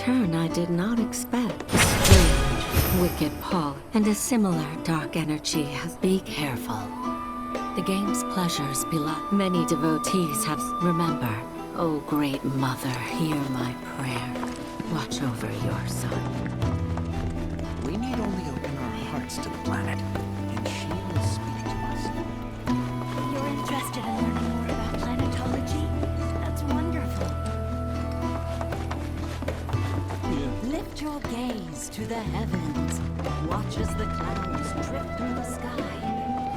turn I did not expect. A strange, wicked pull, and a similar dark energy has... Be careful. The game's pleasures beloved. Many devotees have... Remember, O great mother, hear my prayer. Watch over your son. We need only open our hearts to the planet, and she will speak to us. You're interested in learning more about planetology? That's wonderful. Lift your gaze to the heavens. Watch as the clouds drift through the sky.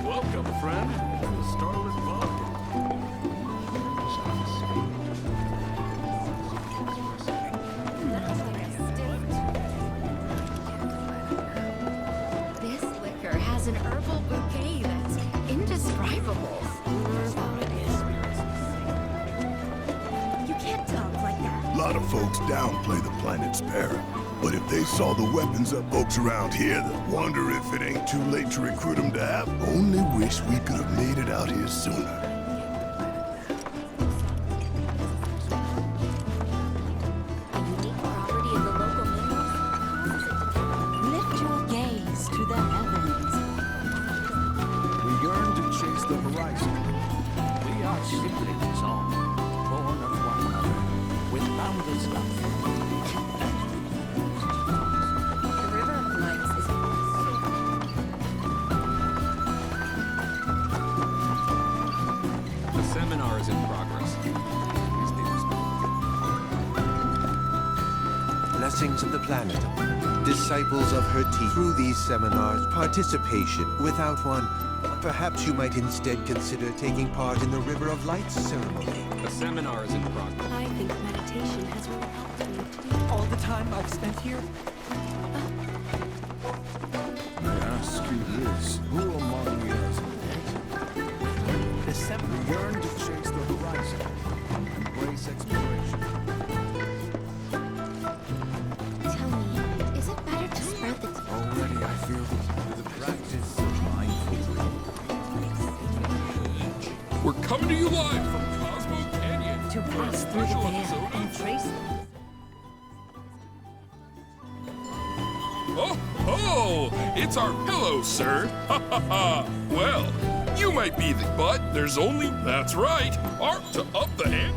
Welcome, friend, to the Starlit Bog. This liquor has an herbal bouquet that's indescribable. You can't talk like that. A lot of folks downplay the planet's peril. But if they saw the weapons of folks around here, they'd wonder if it ain't too late to recruit them to have. Only wish we could have made it out here sooner. A unique property of the local minerals. Lift your gaze to the heavens. We yearn to chase the horizon. We are siblings all, born of one another, with boundless love. The River of Lights is The seminar is in progress. Blessings of the planet. Disciples of her teaching. Through these seminars, participation without one. Perhaps you might instead consider taking part in the River of Lights ceremony. The seminar is in progress. I think meditation has really helped me. All the time I've spent here? I ask you this, who among you has The seminar. we yearn to chase the horizon, embrace exploration? Tell me, is it better to spread the... Already I feel the practice of mindful breathing. We're coming to you live from Cosmo Canyon. To pass through the Special veil episode and of- trace them. Oh, it's our pillow, sir. Ha ha ha. Well, you might be the, but there's only, that's right, art to up the ante.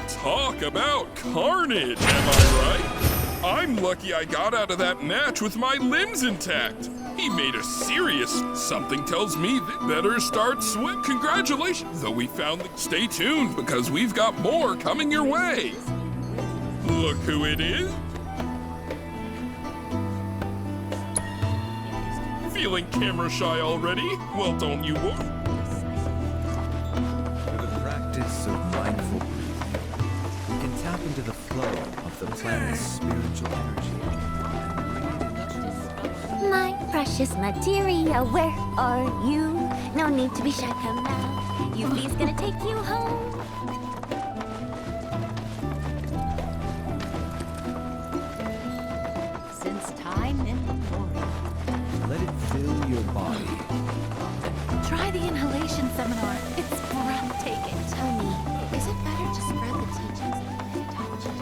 Talk about carnage, am I right? I'm lucky I got out of that match with my limbs intact. He made a serious. Something tells me that better start swim. Congratulations, though we found the. Stay tuned because we've got more coming your way. Look who it is. Feeling camera shy already? Well, don't you worry. Through the practice of mindful breathing, we can tap into the flow of the planet's spiritual energy. My precious materia, where are you? No need to be shy, come out. Yuffie's gonna take you home. Since time immemorial. Let it fill your body. Try the inhalation seminar. It's breathtaking. Tony, is it better to spread the teachings of Scientology?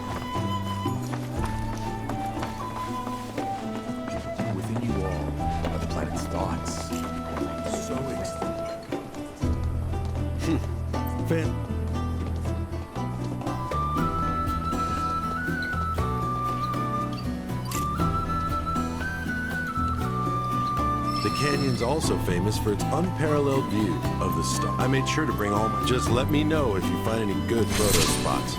Within you all are the planet's thoughts. So Fan. The canyon's also famous for its unparalleled view of the star. I made sure to bring all my. Just let me know if you find any good photo spots.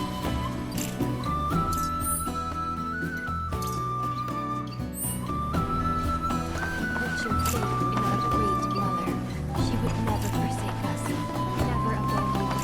Put your faith in our great mother. She would never forsake us, never abandon us.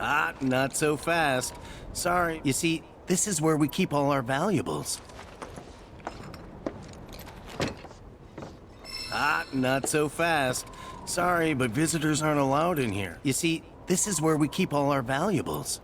Ah, not so fast. Sorry. You see, this is where we keep all our valuables. Ah, not so fast. Sorry, but visitors aren't allowed in here. You see, this is where we keep all our valuables.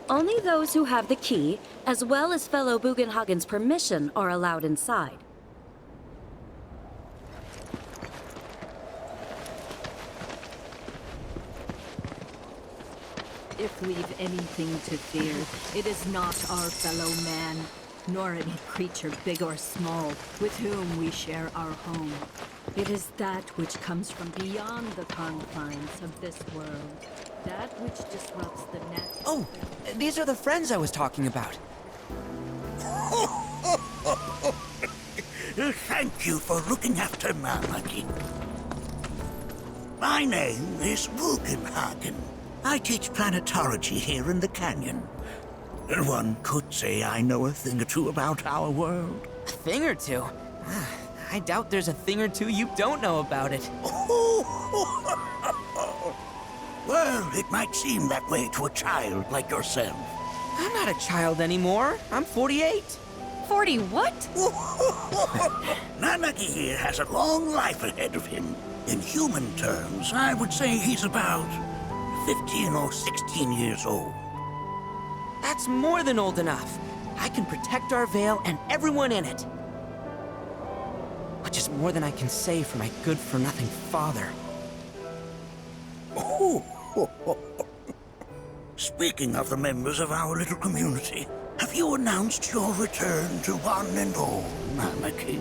Only those who have the key, as well as fellow Bugenhagen's permission, are allowed inside. If we've anything to fear, it is not our fellow man, nor any creature big or small with whom we share our home. It is that which comes from beyond the confines of this world. That which disrupts the natural... Oh, these are the friends I was talking about. Thank you for looking after Nanaki. My name is Bugenhagen. I teach planetology here in the canyon. One could say I know a thing or two about our world. A thing or two? I doubt there's a thing or two you don't know about it. Well, it might seem that way to a child like yourself. I'm not a child anymore. I'm 48. 40 what? Nanaki here has a long life ahead of him. In human terms, I would say he's about 15 or 16 years old. That's more than old enough. I can protect our Vale and everyone in it. Which is more than I can say for my good-for-nothing father. Speaking of the members of our little community, have you announced your return to one and all, Nanaki?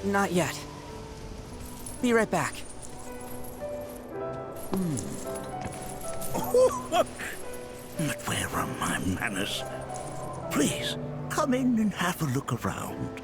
Not yet. Be right back. But where are my manners? Please, come in and have a look around.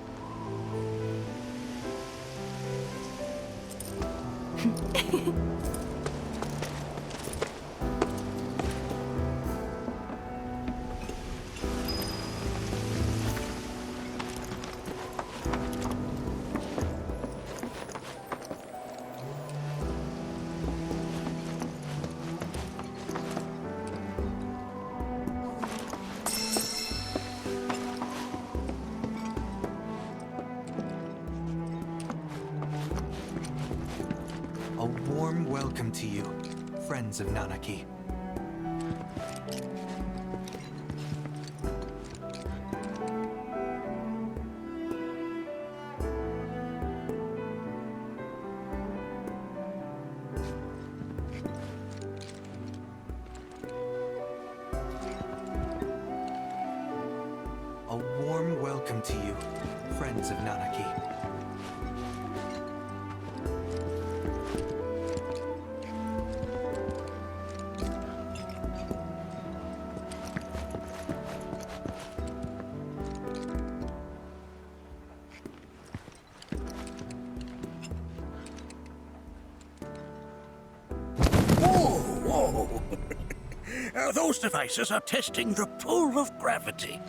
A warm welcome to you, friends of Nanaki. A warm welcome to you, friends of Nanaki. Whoa! Those devices are testing the pull of gravity.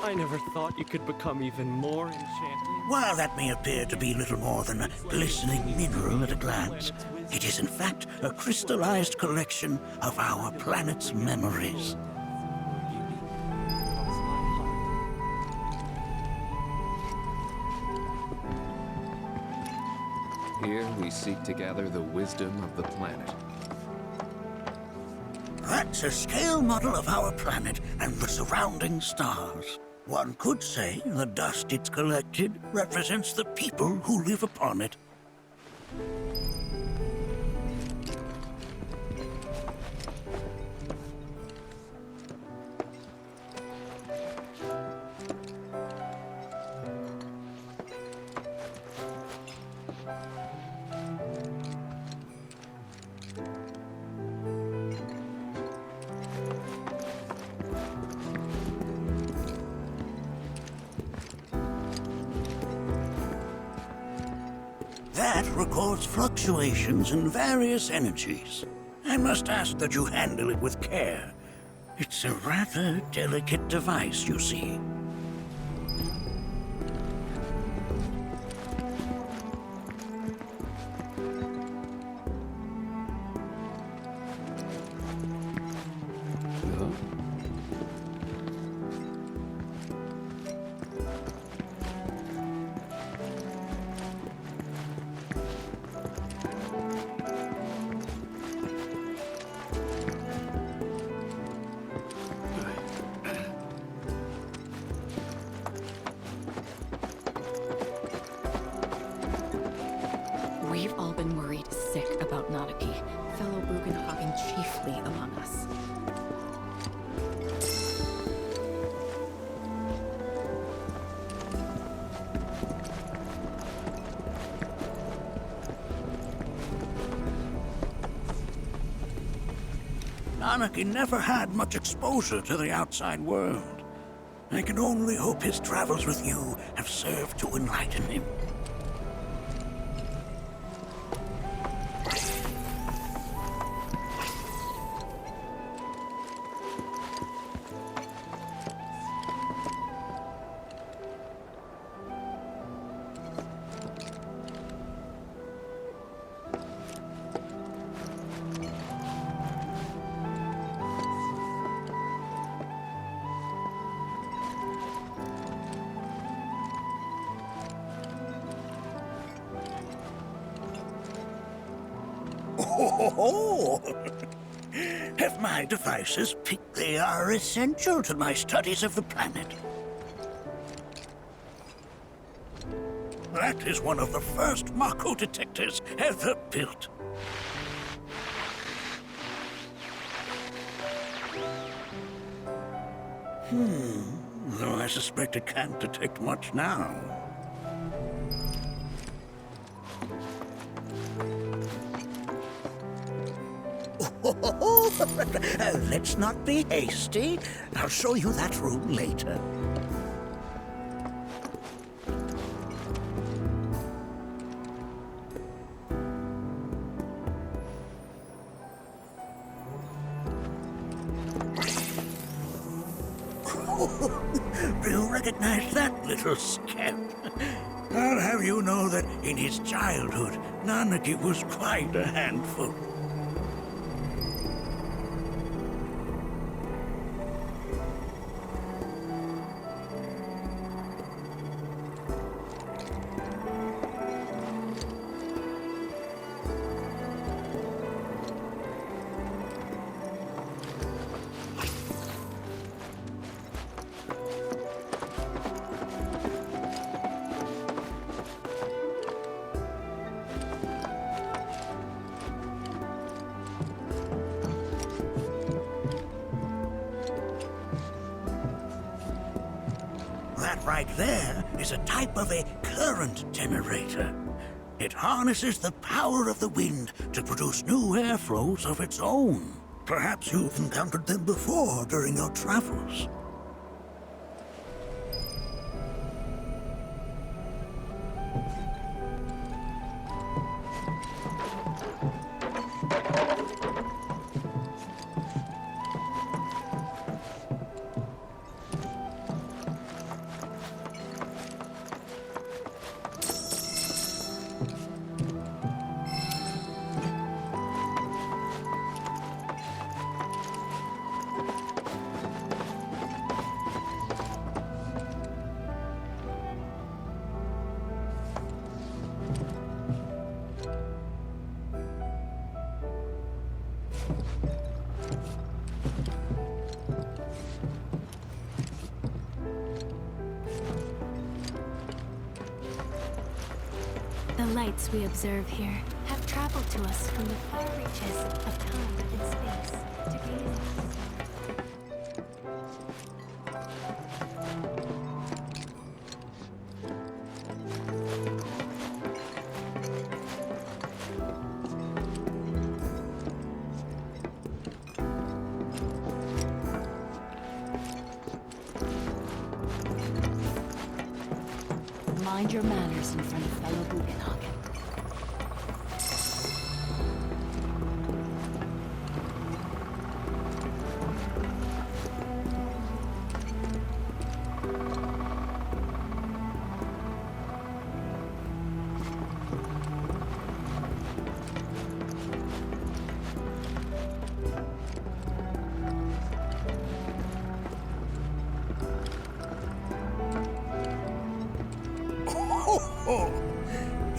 I never thought you could become even more enchanting. While that may appear to be little more than a glistening mineral at a glance, it is in fact a crystallized collection of our planet's memories. Here we seek to gather the wisdom of the planet. That's a scale model of our planet and the surrounding stars. One could say the dust it's collected represents the people who live upon it. That records fluctuations in various energies. I must ask that you handle it with care. It's a rather delicate device, you see. We've all been worried sick about Nanaki, fellow Bugenhagen chiefly among us. Nanaki never had much exposure to the outside world. I can only hope his travels with you have served to enlighten him. Oh, have my devices picked? They are essential to my studies of the planet. That is one of the first Mako detectors ever built. Though I suspect it can't detect much now. Let's not be hasty. I'll show you that room later. Do you recognize that little scamp? I'll have you know that in his childhood, Nanaki was quite a handful. That right there is a type of a current generator. It harnesses the power of the wind to produce new airflows of its own. Perhaps you've encountered them before during your travels. lights we observe here have traveled to us from the far reaches of time and space to gaze at the Mind your manners in front of fellow Bugenhagen.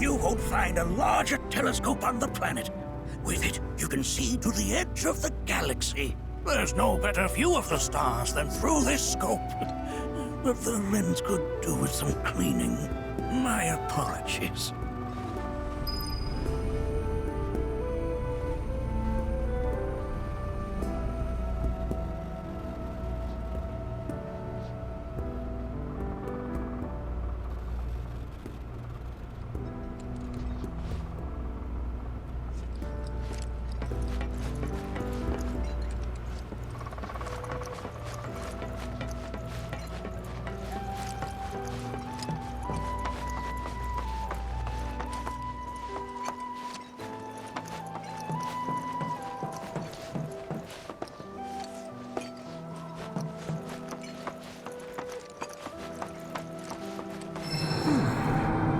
You won't find a larger telescope on the planet. With it, you can see to the edge of the galaxy. There's no better view of the stars than through this scope. But the lens could do with some cleaning. My apologies.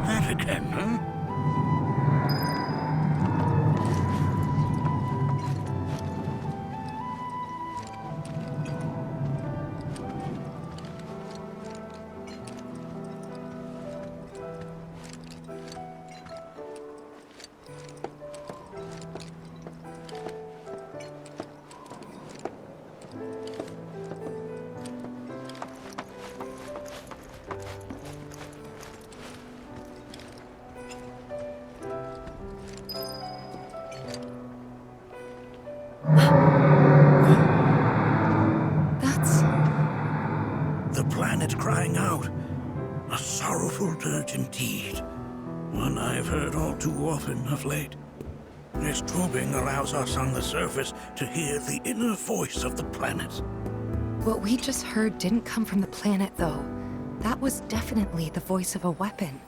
That again, huh? The planet crying out. A sorrowful dirge indeed. One I've heard all too often of late. This tubing allows us on the surface to hear the inner voice of the planet. What we just heard didn't come from the planet, though. That was definitely the voice of a weapon.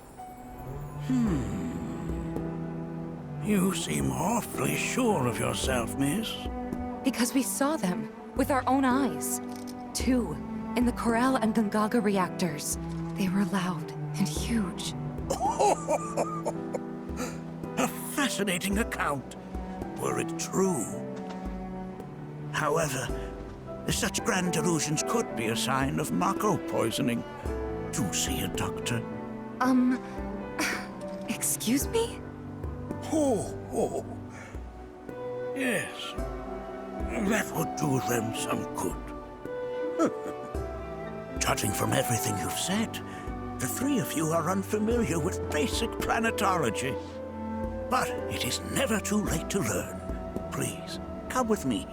You seem awfully sure of yourself, miss. Because we saw them with our own eyes. 2, in the Corel and Gungaga reactors. They were loud and huge. A fascinating account, were it true. However, such grand delusions could be a sign of Mako poisoning. Do see a doctor. Excuse me? Oh. Yes. That would do them some good. Judging from everything you've said, the three of you are unfamiliar with basic planetology. But it is never too late to learn. Please, come with me.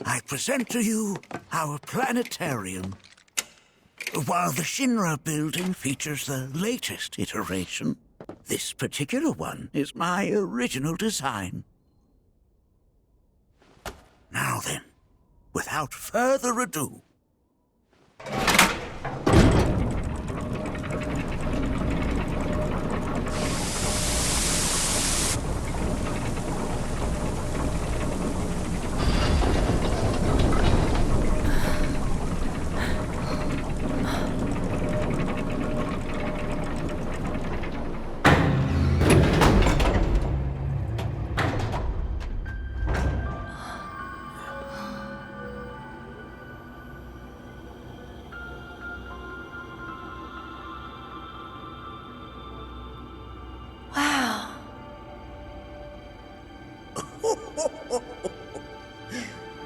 I present to you our planetarium. While the Shinra building features the latest iteration, this particular one is my original design. Now then, without further ado,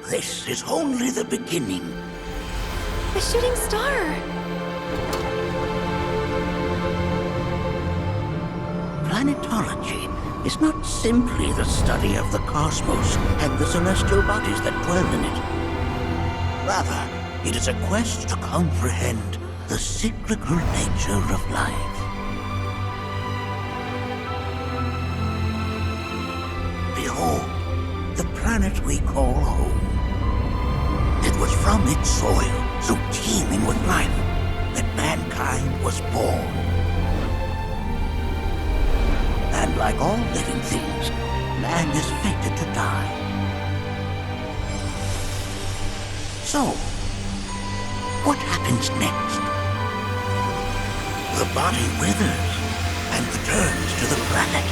This is only the beginning. The shooting star! Planetology is not simply the study of the cosmos and the celestial bodies that dwell in it. Rather, it is a quest to comprehend the cyclical nature of life. Behold, the planet we call home. It was from its soil, so teeming with life, that mankind was born. And like all living things, man is fated to die. So, what happens next? The body withers and returns to the planet.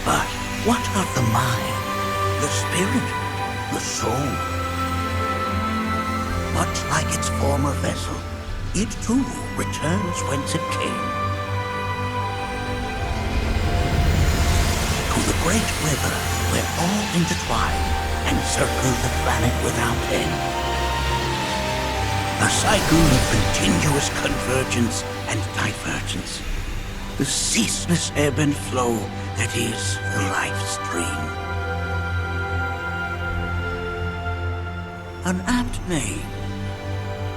But what of the mind, the spirit, the soul? Much like its former vessel, it too returns whence it came. To the great river where all intertwine and circle the planet without end. A cycle of continuous convergence and divergence. The ceaseless ebb and flow that is the life stream. An apt name,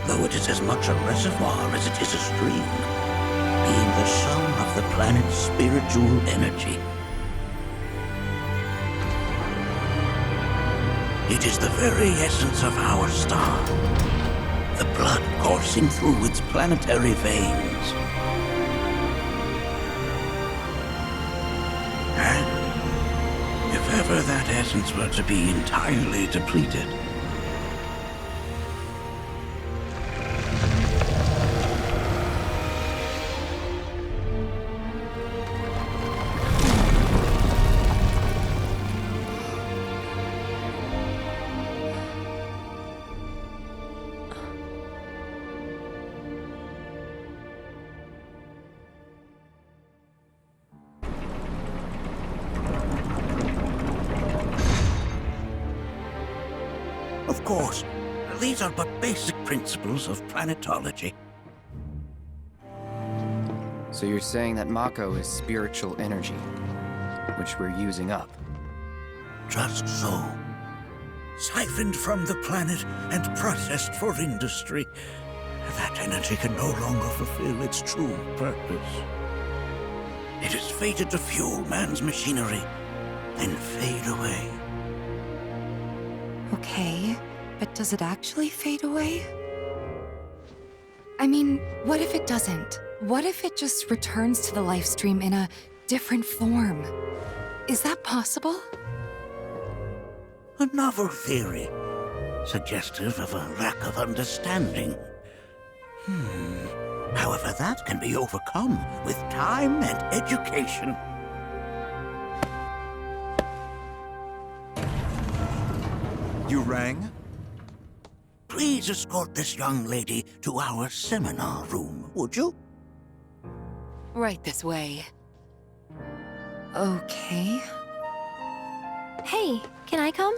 though it is as much a reservoir as it is a stream, being the sum of the planet's spiritual energy. It is the very essence of our star, the blood coursing through its planetary veins. And if ever that essence were to be entirely depleted, of course, these are but basic principles of planetology. So you're saying that Mako is spiritual energy, which we're using up? Just so. Siphoned from the planet and processed for industry, that energy can no longer fulfill its true purpose. It is fated to fuel man's machinery and fade away. Okay, but does it actually fade away? I mean, what if it doesn't? What if it just returns to the life stream in a different form? Is that possible? A novel theory, suggestive of a lack of understanding. However, that can be overcome with time and education. You rang? Please escort this young lady to our seminar room, would you? Right this way. Okay. Hey, can I come?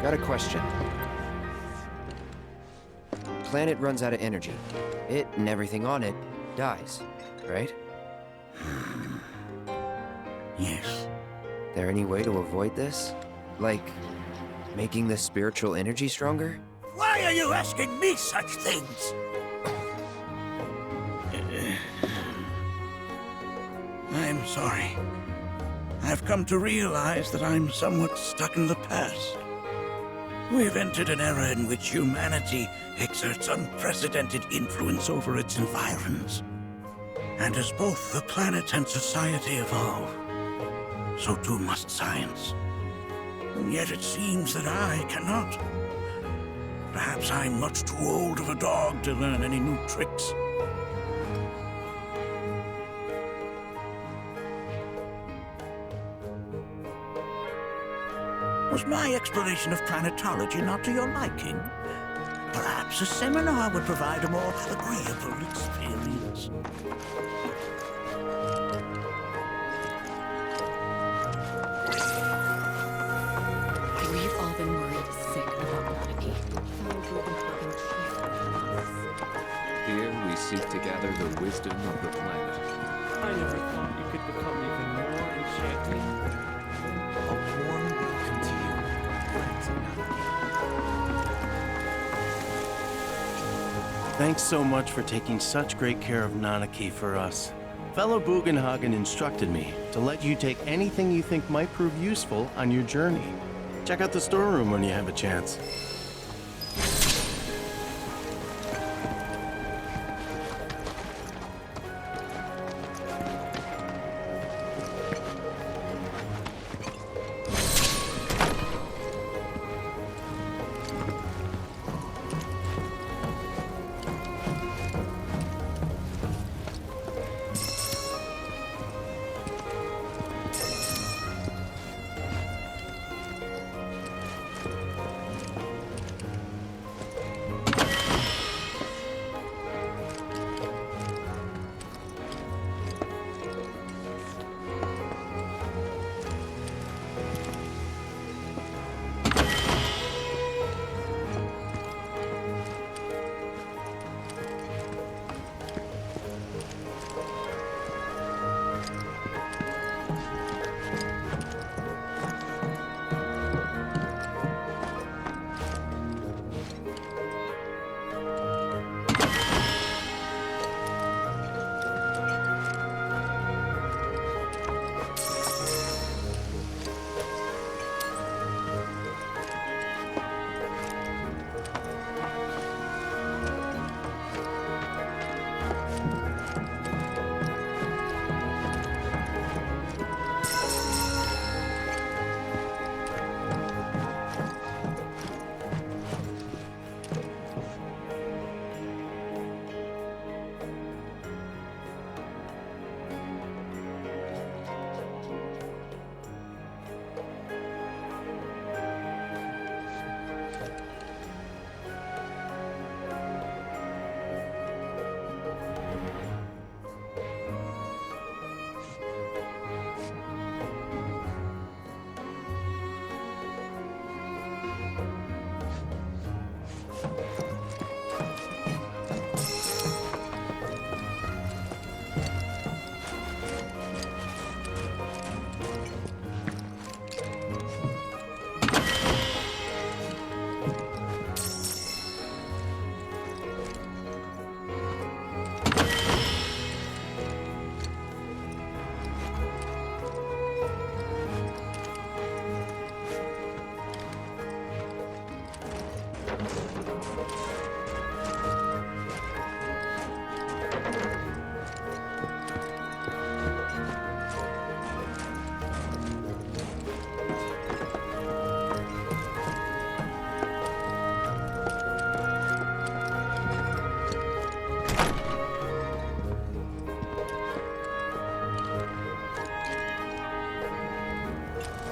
Got a question. Planet runs out of energy. It and everything on it dies, right? Yes. There any way to avoid this? Like, making the spiritual energy stronger? Why are you asking me such things? I'm sorry. I've come to realize that I'm somewhat stuck in the past. We've entered an era in which humanity exerts unprecedented influence over its environs. And as both the planet and society evolve, so too must science. And yet it seems that I cannot. Perhaps I'm much too old of a dog to learn any new tricks. Was my exploration of planetology not to your liking? Perhaps a seminar would provide a more agreeable experience. We've all been worried sick about Monarchy. Fellow Copenhagen chief. Here we seek to gather the wisdom of the planet. I never thought you could become even more enchanting. A warm welcome to you, friends of Monarchy. Thanks so much for taking such great care of Nanaki for us. Fellow Bugenhagen instructed me to let you take anything you think might prove useful on your journey. Check out the storeroom when you have a chance.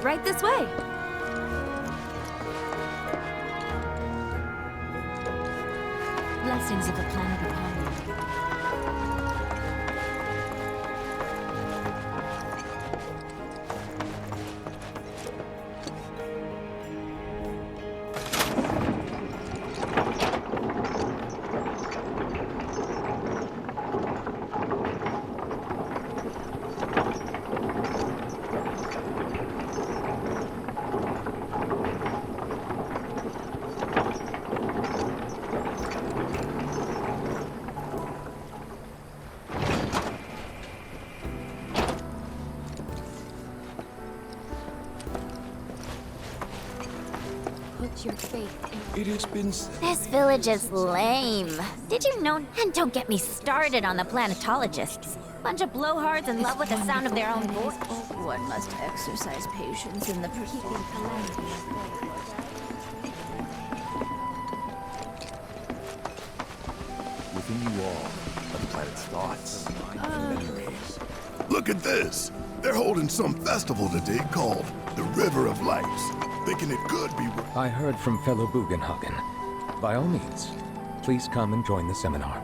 Right this way. Blessings of the planet upon you. put your faith in It has been This village is lame. Did you know? And don't get me started on the planetologists. Bunch of blowhards in love with the sound of their own voice. One must exercise patience in the pursuit of calamity. Within you all are the planet's thoughts and memories. Look at this. They're holding some festival today called the River of Lights. Thinking it could be... I heard from fellow Bugenhagen. By all means, please come and join the seminar.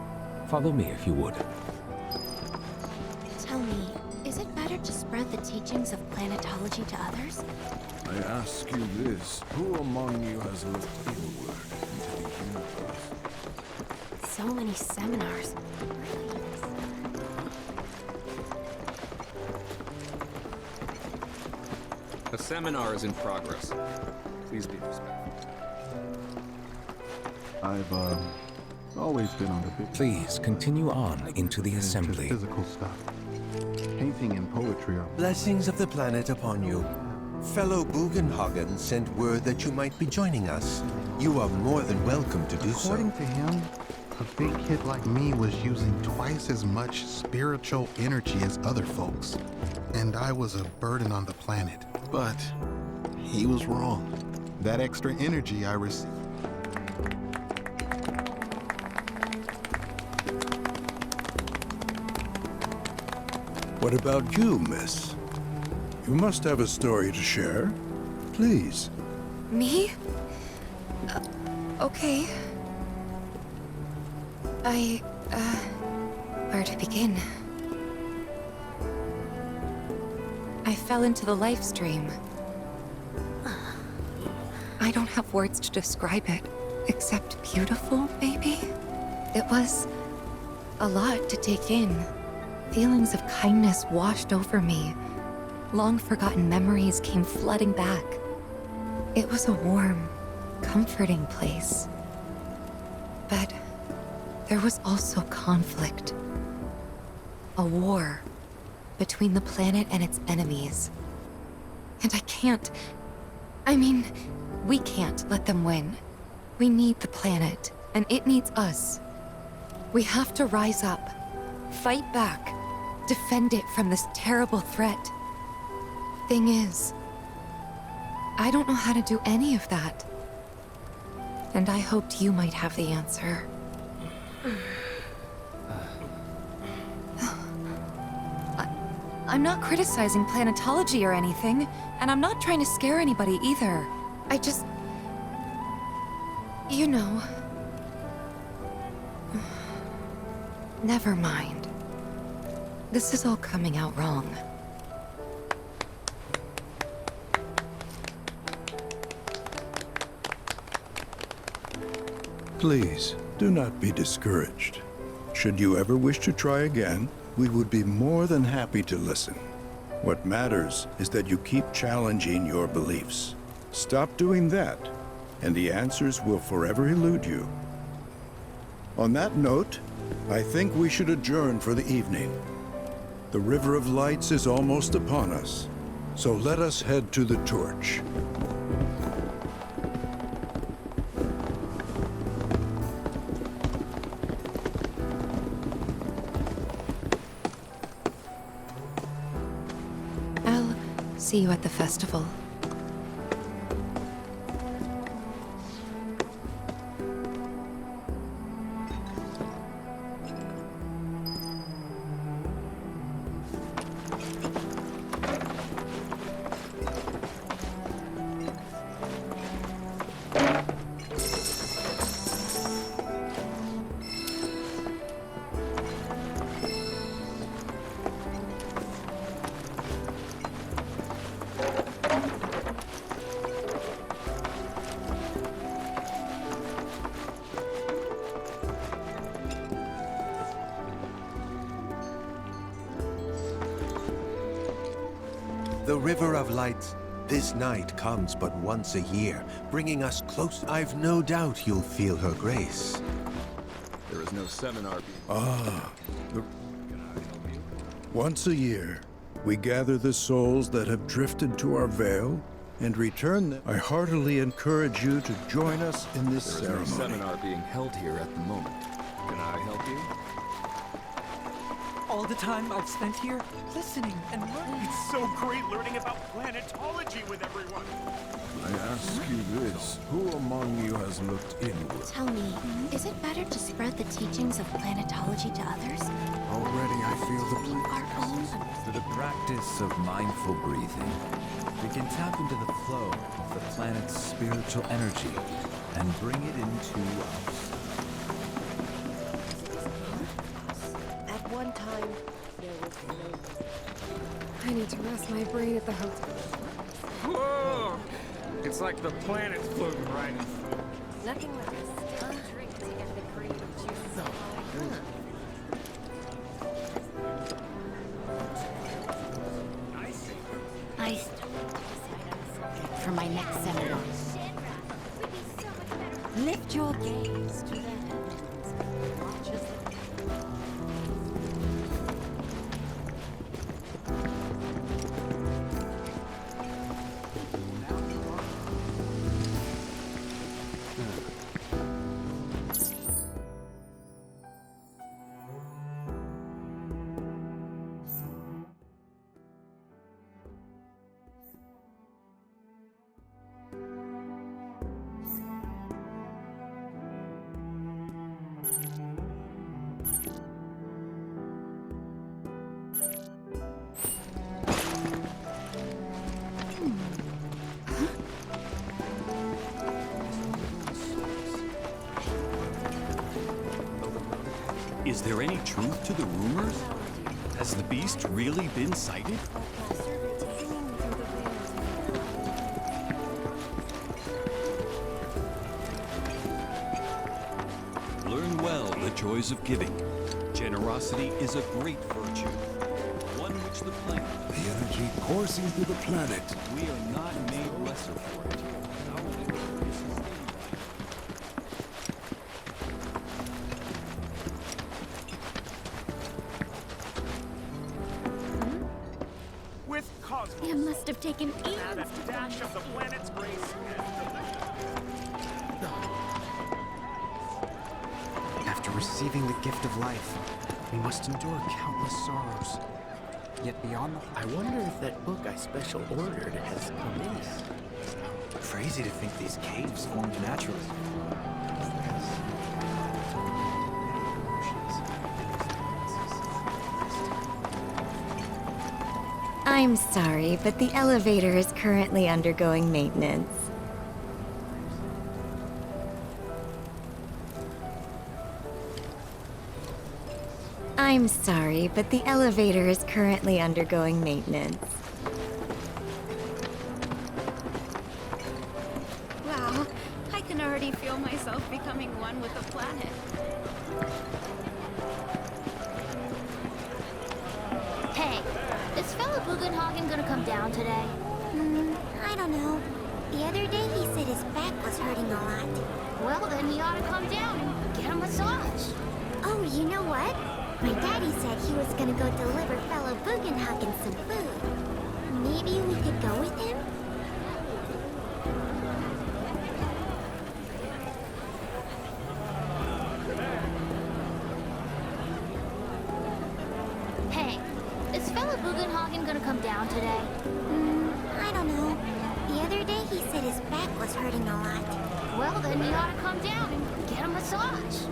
Follow me if you would. Tell me, is it better to spread the teachings of planetology to others? I ask you this, who among you has looked inward into the universe? So many seminars. A seminar is in progress. Please be respectful. I've always been on the big... Please continue on into the assembly. Physical stuff. Painting and poetry are... Blessings of the planet upon you. Fellow Bugenhagen sent word that you might be joining us. You are more than welcome to do so. According to him, a big kid like me was using twice as much spiritual energy as other folks. And I was a burden on the planet. But he was wrong. That extra energy I received. What about you, miss? You must have a story to share. Please. Me? Okay. Where to begin? I fell into the life stream. I don't have words to describe it, except beautiful, maybe? It was a lot to take in. Feelings of kindness washed over me. Long-forgotten memories came flooding back. It was a warm, comforting place. But there was also conflict. A war between the planet and its enemies. And we can't let them win. We need the planet, and it needs us. We have to rise up, fight back, defend it from this terrible threat. Thing is, I don't know how to do any of that. And I hoped you might have the answer. I'm not criticizing planetology or anything, and I'm not trying to scare anybody either. I just... You know... Never mind. This is all coming out wrong. Please, do not be discouraged. Should you ever wish to try again, we would be more than happy to listen. What matters is that you keep challenging your beliefs. Stop doing that, and the answers will forever elude you. On that note, I think we should adjourn for the evening. The River of Lights is almost upon us, so let us head to the torch. I'll see you at the festival. The River of Lights. This night comes but once a year, bringing us close. I've no doubt you'll feel her grace. There is no seminar. Once a year, we gather the souls that have drifted to our veil and return them. I heartily encourage you to join us in this There is no ceremony. seminar being held here at the moment. Can I help you? All the time I've spent here, listening and learning. It's so great learning about planetology with everyone. I ask you this, who among you has looked inward? Tell me, is it better to spread the teachings of planetology to others? Already I feel the Our own Through the practice of mindful breathing, we can tap into the flow of the planet's spiritual energy and bring it into ours. At one time, there was no... I need to rest my brain at the hotel. Whoa! It's like the planet's floating right in front. Nothing like a strong drink to get the creative juices flowing. I for my next seminar. Lift your gaze to the heavens. Watch as the Is there any truth to the rumors? Has the beast really been sighted? Learn well the joys of giving. Generosity is a great virtue, one which the planet... The energy coursing through the planet. We are not made lesser for it. Our labor is sustained by With Cosmos. You must have taken Add a dash of the planet's grace. After receiving the gift of life, we must endure countless sorrows. Yet beyond the... I wonder if that book I special ordered has come in. Crazy to think these caves formed naturally. I'm sorry, but the elevator is currently undergoing maintenance. I'm sorry, but the elevator is currently undergoing maintenance. Wow, I can already feel myself becoming one with the planet. Hey, is Fella Bugenhagen gonna come down today? I don't know. The other day he said his back was hurting a lot. Well, then he ought to come down and get a massage. Oh, you know what? My daddy said he was gonna go deliver fellow Bugenhagen some food. Maybe we could go with him? Hey, is Fella Bugenhagen gonna come down today? I don't know. The other day he said his back was hurting a lot. Well, then he ought to come down and get a massage.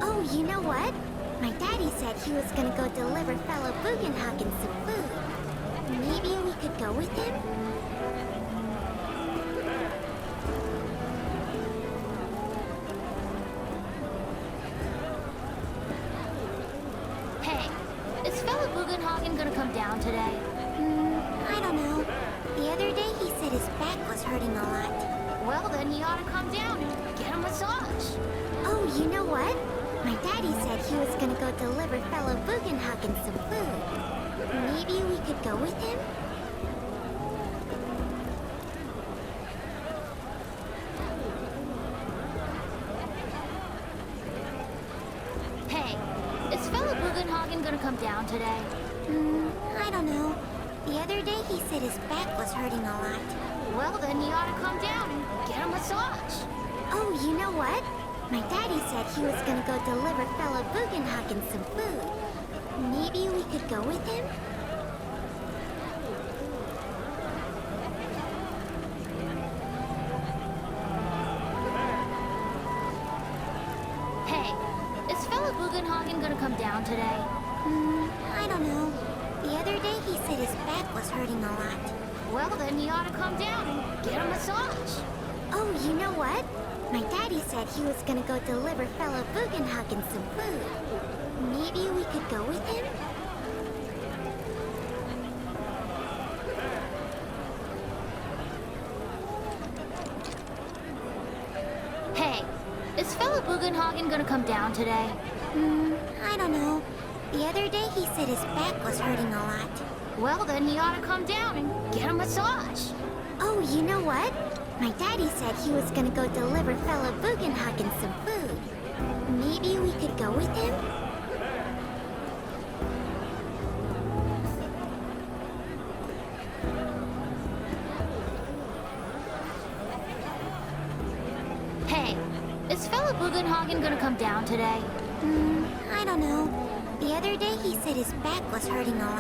Oh, you know what? My daddy said he was gonna go deliver fellow Bugenhagen some food. Maybe we could go with him? Hey, is Fella Bugenhagen gonna come down today? I don't know. The other day he said his back was hurting a lot. Well, then he ought to come down and get a massage. Oh, you know what? My daddy said he was gonna go deliver fellow Bugenhagen some food. Maybe we could go with him? Hey, is Fella Bugenhagen gonna come down today? I don't know. The other day he said his back was hurting a lot. Well, then you ought to come down and get a massage. Oh, you know what? My daddy said he was gonna go deliver fellow Bugenhagen some food. Maybe we could go with him? Hey, is fellow Bugenhagen gonna come down today? I don't know. The other day he said his back was hurting a lot. Well, then you ought to come down and get a massage. Oh, you know what? My daddy said he was gonna go deliver fellow Bugenhagen some food. Maybe we could go with him? Hey, is fellow Bugenhagen gonna come down today? I don't know. The other day he said his back was hurting a lot. Well, then you ought to come down and get a massage. Oh, you know what? My daddy said he was gonna go deliver fellow Bugenhagen some food. Maybe we could go with him? Hey, is fellow Bugenhagen gonna come down today? I don't know. The other day he said his back was hurting a lot.